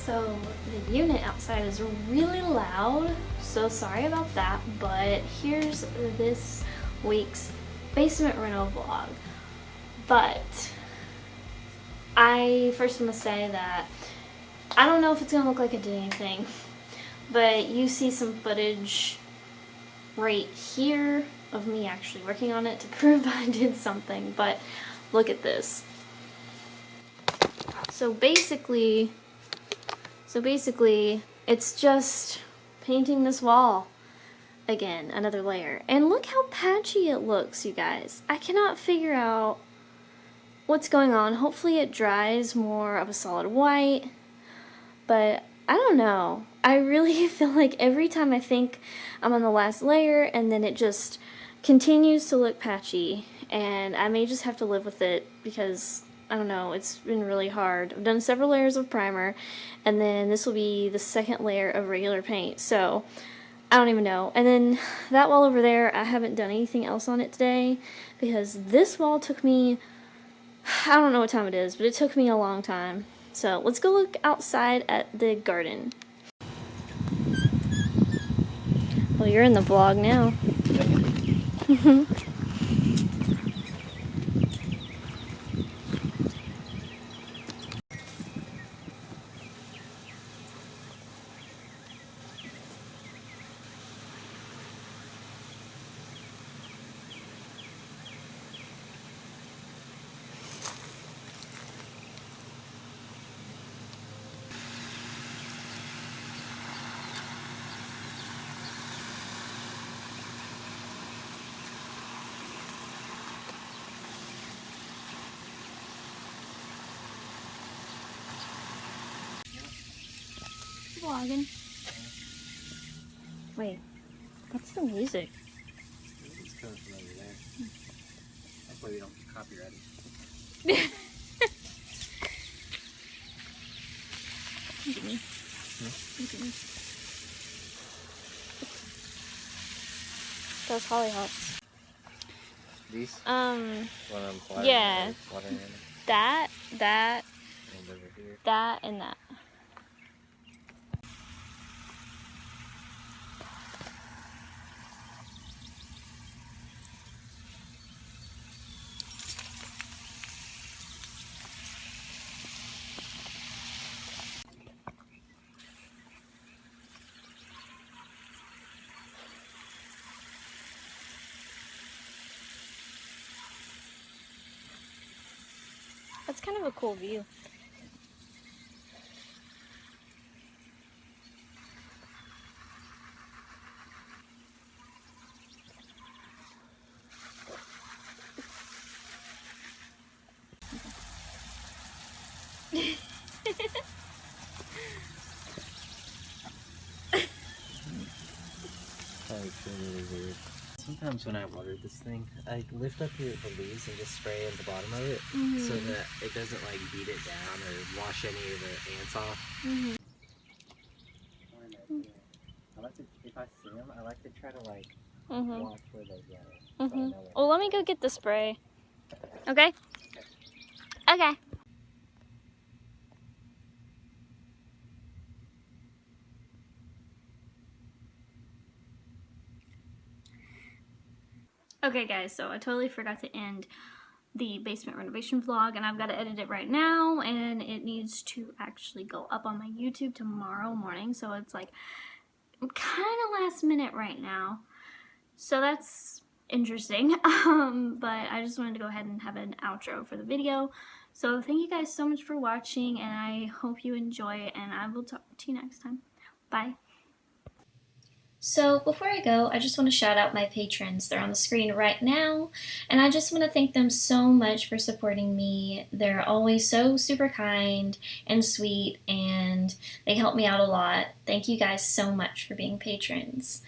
So the unit outside is really loud, so sorry about that, but here's this week's basement rental vlog. But I first want to say that I don't know if it's gonna look like I did anything, but you see some footage right here of me actually working on it to prove I did something. But look at this. So basically it's just painting this wall again, another layer. And look how patchy it looks, you guys. I cannot figure out what's going on. Hopefully it dries more of a solid white, but I don't know. I really feel like every time I think I'm on the last layer and then it just continues to look patchy, and I may just have to live with it because I don't know, it's been really hard. I've done several layers of primer, and then this will be the second layer of regular paint, so I don't even know. And then that wall over there, I haven't done anything else on it today because this wall took me, I don't know what time it is, but it took me a long time. So let's go look outside at the garden. Well, you're in the vlog now. Vlogging. Wait, what's the music? It's coming from over there. Hopefully we don't get copyrighted. Look at me. Look at me. Those hollyhocks. These? One of them yeah. Watering them. That, And over here. that, and that. That's kind of a cool view. Probably feel really weird. Sometimes when I water this thing, I lift up the leaves and just spray at the bottom of it so that it doesn't like beat it down or wash any of the ants off. I like to, if I see them, I like to try to like watch where they go. So Well, let me go get the spray. Okay? Okay. Okay guys, so I totally forgot to end the basement renovation vlog, and I've got to edit it right now, and it needs to actually go up on my YouTube tomorrow morning, so it's like kind of last minute right now, so that's interesting. But I just wanted to go ahead and have an outro for the video. So thank you guys so much for watching, and I hope you enjoy it, and I will talk to you next time. Bye. So before I go, I just want to shout out my patrons. They're on the screen right now, and I just want to thank them so much for supporting me. They're always so super kind and sweet, and they help me out a lot. Thank you guys so much for being patrons.